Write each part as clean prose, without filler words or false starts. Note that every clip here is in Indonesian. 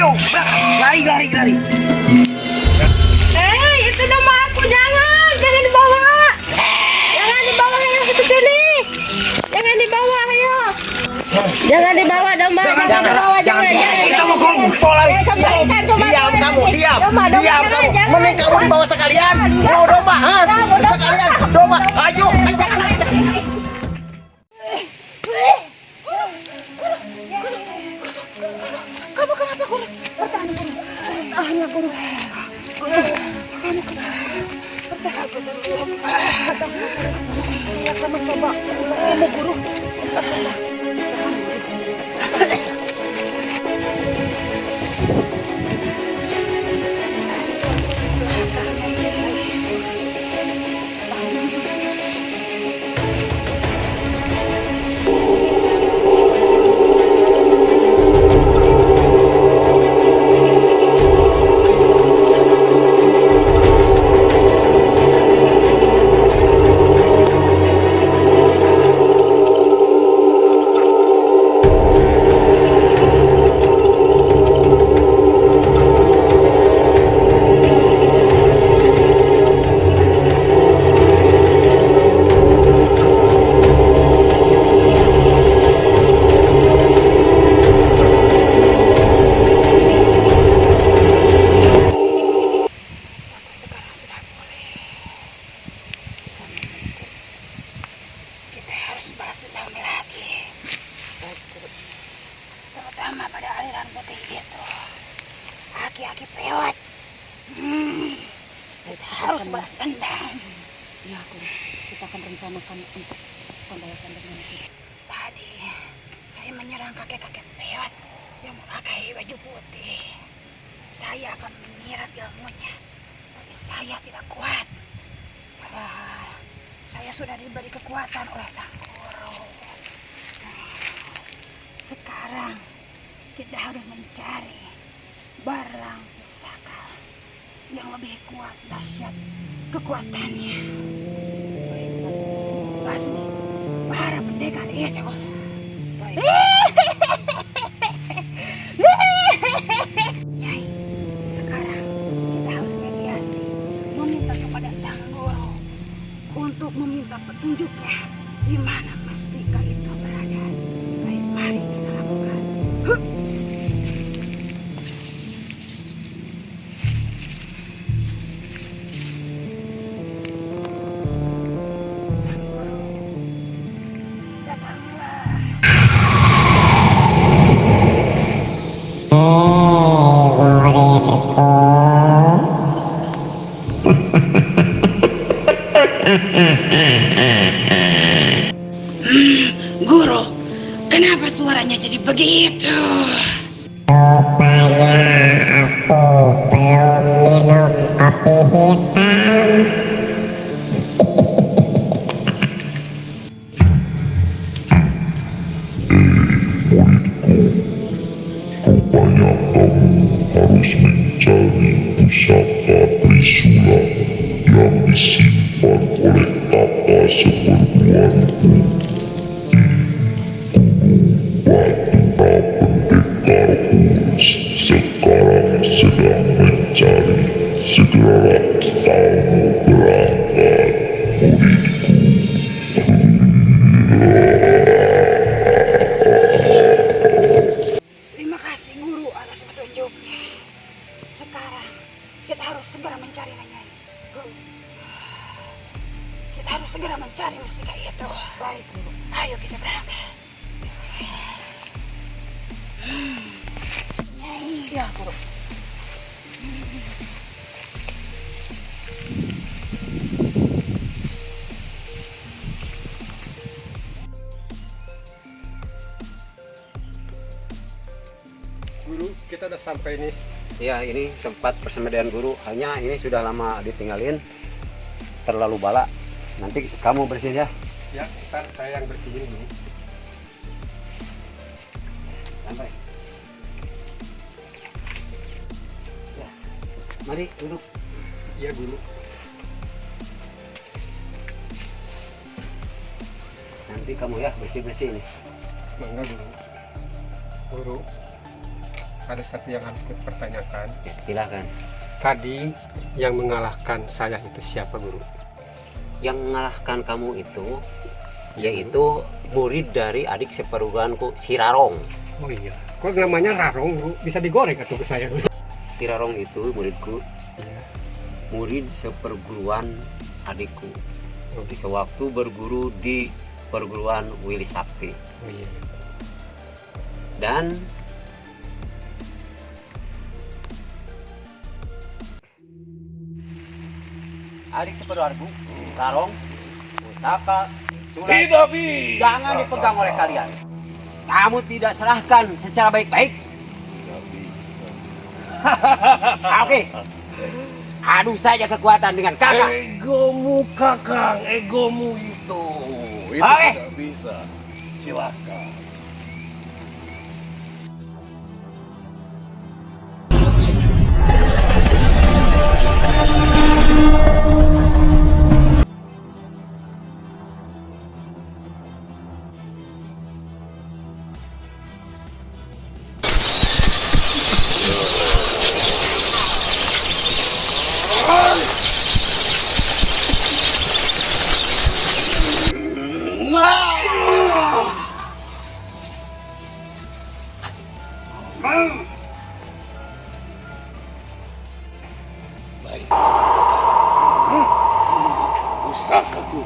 Ayo, lari, lari, lari. Itu nama aku, jangan dibawa. Jangan dibawa yang ke sini. Jangan dibawa, ayo. Jangan dibawa domba, jangan dibawa, jangan. Kamu kumpul lagi. Diam kamu, diam. Diam kamu. Mending kamu dibawa sekalian. Mau domba, sekalian domba. Ayo, jangan. Kamu kenapa, Guru? Bertahan, Guru. Bertahan, Guru. Kamu akan mencoba ilmu Guru. Terutama pada aliran putih itu, aki-aki pewat. Kita harus balas dendam. Ya, kita akan rencanakan untuk pembalasan dendam kita. Tadi saya menyerang kakek-kakek pewat yang memakai baju putih. Saya akan menyiram ilmunya, tapi saya tidak kuat. Saya sudah diberi kekuatan oleh Sang Guru. Sekarang kita harus mencari barang pusaka yang lebih kuat dahsyat kekuatannya. Pasti para pendekar itu. Nyai, sekarang kita harus mediasi, meminta kepada Sang Guru untuk meminta petunjuknya di mana Mestika itu berada. Baik, mari kita lakukan. Sang Guru, datanglah. Guru, kenapa suaranya jadi begitu? Rupanya aku belum minum kopi hitam. Rupanya kamu harus mencari pusaka Trisula yang disimpan oleh kakak seperguruanku di Gunung Batara Pendekar Urus. Sekarang sedang mencari. Segeralah kamu berangkat, muridku. Terima kasih Guru atas petunjuknya. Sekarang kita harus segera mencari Nyai. Guru, kita harus segera mencari Mestika itu. Baik, Guru. Ayo kita berangkat. Nyai. Ya, Guru. Guru, kita udah sampai nih. Ya, ini tempat persemedian guru. Hanya ini sudah lama ditinggalin, terlalu bala. Nanti kamu bersihin ya. Ya, ntar saya yang bersihin dulu. Sampai. Ya, mari duduk. Iya, Guru. Nanti kamu ya bersih-bersih nih. Mangga, Guru. Guru, ada satu yang harus kita pertanyakan. Ya, silakan. Tadi yang mengalahkan saya itu siapa, Guru? Yang mengalahkan kamu itu yaitu murid dari adik seperguruanku, si Rarong. Oh iya, kok namanya Rarong, Guru? Bisa digoreng atau ke saya, Guru? Si Rarong itu muridku, Iya. murid seperguruan adikku. Oh, gitu. Sewaktu berguru di perguruan Willy Sakti. Oh iya. Dan adik seperguruanku, Rarong, Pusaka, Sulai, jangan dipegang oleh kalian. Kamu tidak serahkan secara baik-baik. Oke. Adu saja kekuatan dengan kakak. Egomu kakang, egomu itu Oke. tidak bisa. Silakan. Pusakaku.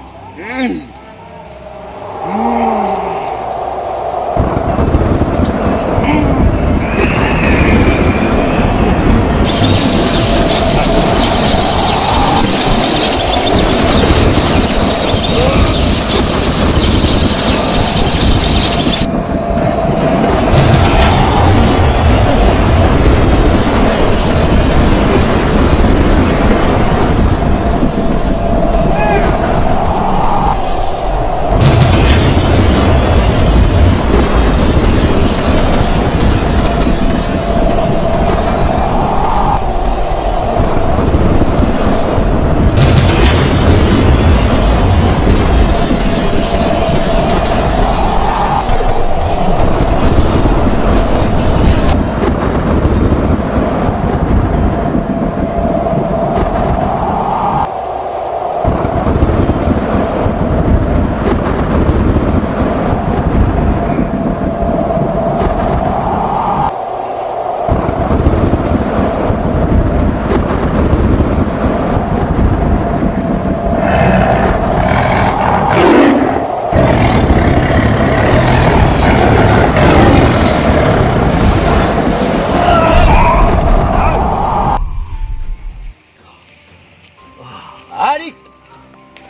Adik,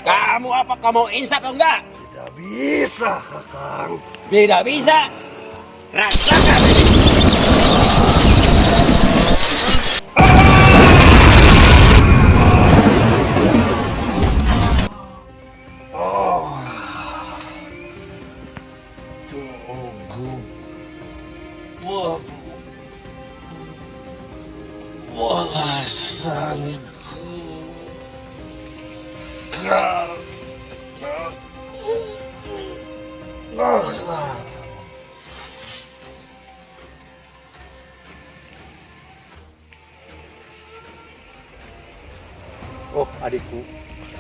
kamu apakah mau insaf atau enggak? Tidak bisa kakang. Tidak bisa. Rasakan ini. Tunggu. Walasanku. Oh adikku,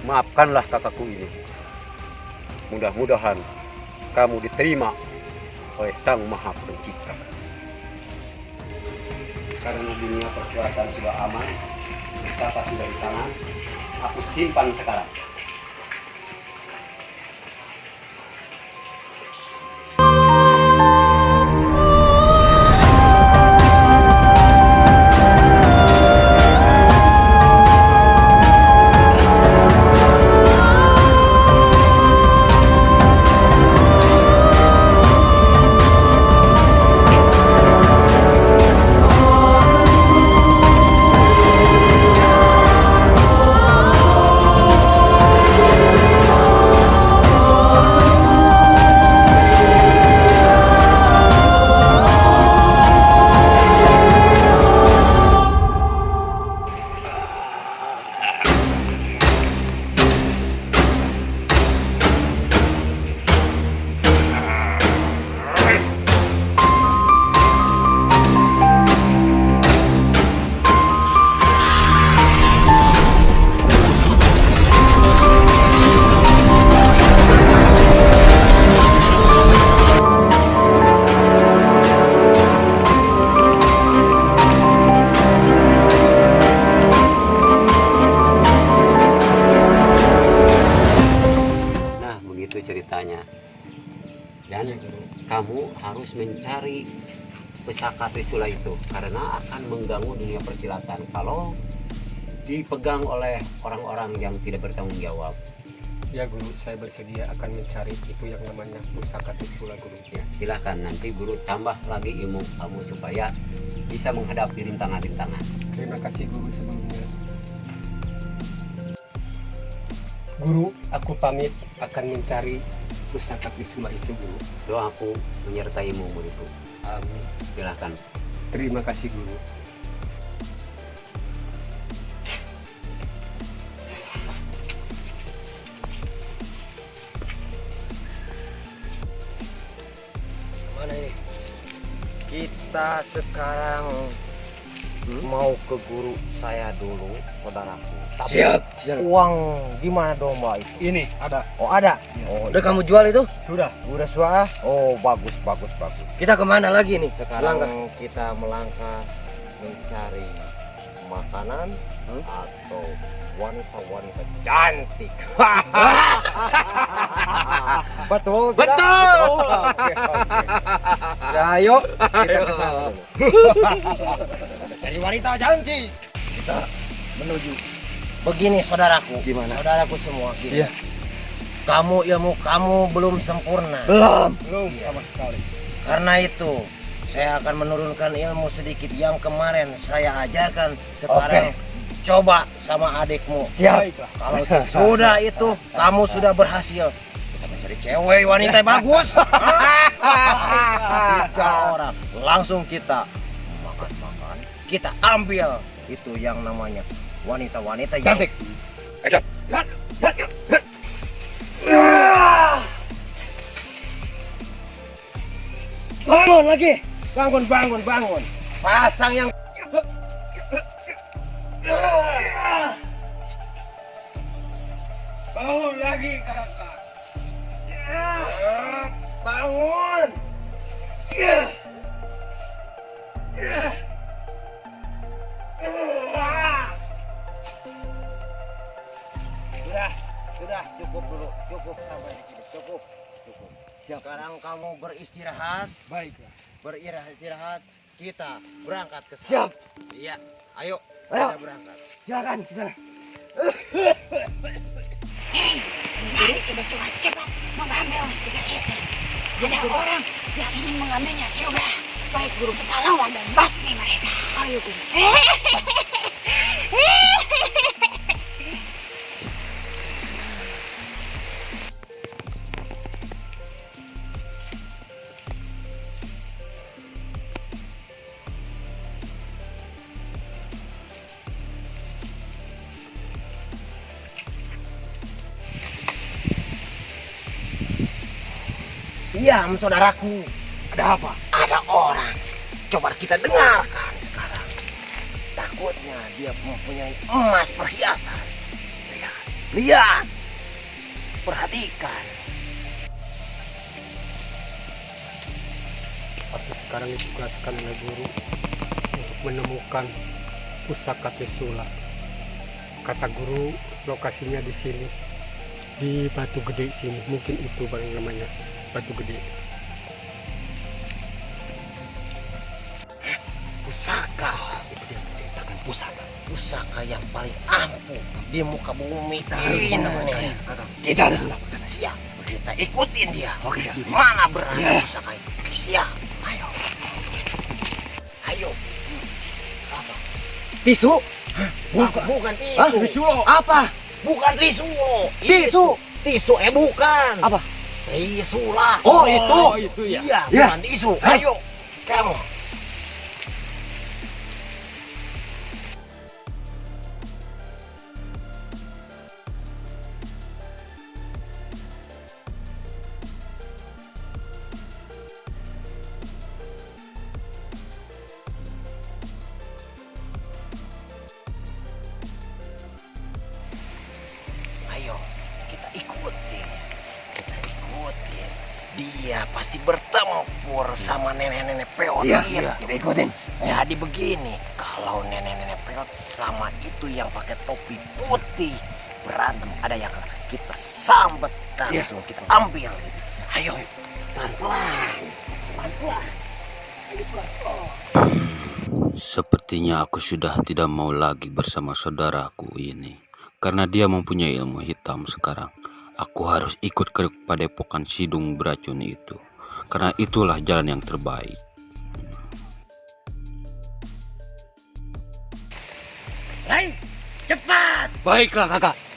maafkanlah kataku ini. Mudah-mudahan kamu diterima oleh Sang Maha Pencipta. Karena dunia persilatan sudah aman, pusaka sudah di tangan, aku simpan sekarang. pusaka Trisula itu karena akan mengganggu dunia persilatan kalau dipegang oleh orang-orang yang tidak bertanggung jawab. Ya guru, saya bersedia akan mencari itu yang namanya pusaka Trisula guru. Ya, silahkan nanti guru tambah lagi ilmu kamu supaya bisa menghadapi rintangan-rintangan. Terima kasih guru sebelumnya. Guru, aku pamit akan mencari pusaka Trisula itu guru. Doaku menyertaimu muridku. Amin. Silahkan. Terima kasih guru. Mana ini? Kita sekarang mau ke guru saya dulu, saudaraku. Tapi Siap. uang di mana domba itu? Ini ada. Oh ada. Oh, udah kamu jual itu? Sudah. Udah suah. Oh bagus bagus bagus. Kita kemana lagi nih? Sekarang kita melangkah mencari makanan atau wanita-wanita cantik. Betul. tidak? Betul. Oke, oke. Ya, ayo kita ke sana dulu. Dari wanita cantik kita menuju. Begini saudaraku. Gimana? Saudaraku semua. Gini. Iya. Ilmu kamu belum sempurna. Belum Iya. sama sekali. Karena itu saya akan menurunkan ilmu sedikit yang kemarin saya ajarkan. Sekarang coba sama adikmu. Siap. Kalau sesudah itu kamu sudah berhasil, kita mencari cewek wanita yang bagus. 3 orang langsung kita makan. Kita ambil itu yang namanya wanita-wanita yang Cantik. Bangun lagi. Bangun. Pasang yang Bangun lagi kakak. bangun. Sudah cukup dulu. Cukup sampai di sini. Cukup. Sekarang kamu beristirahat. Baiklah. Beristirahat. Kita berangkat ke sana. Siap. Iya. Ayo. Ayo. Kita berangkat. Silakan ke sana. Mari kita cepat-cepat mengambil mustika itu. Ada orang yang ingin mengambilnya juga. Baik guru, kita lawan dan basmi mereka. Ayo guru. Diam saudaraku. Ada apa? Ada orang. Coba kita dengarkan sekarang. Takutnya dia mempunyai emas perhiasan. Lihat. Perhatikan. Aku sekarang ditugaskan oleh guru untuk menemukan pusaka Trisula. Kata guru lokasinya di sini, di Batu Gede sini. Mungkin itu bang namanya Batu Gede. Pusaka. Itu dia menceritakan pusaka. Pusaka yang paling ampuh di muka bumi ini. Kita lakukan. Siap. Kita ikutin dia. Oke. Di mana berada pusaka itu? Siap. Ayo. Ayo. Apa? Tisu? Bukan tisu. Hah? Trisula? Apa? Bukan Trisulo. Tisu? Tisu bukan. Apa? Trisula. Oh, itu ya. Iya, Ya. bukan tisu. Ayo. Kamu. Ayo, kita ikutin. Dia pasti bertempur sama nenek-nenek peot. Iya, kita ikutin. Jadi begini, kalau nenek-nenek peot sama itu yang pakai topi putih berantem, ada yang kita sambet langsung, kita ambil. Ayo, pelan-pelan. Sepertinya aku sudah tidak mau lagi bersama saudaraku ini. Karena dia mempunyai ilmu hitam sekarang. Aku harus ikut ke padepokan Sidung beracun itu. Karena itulah jalan yang terbaik. Hai, cepat. Baiklah kakak.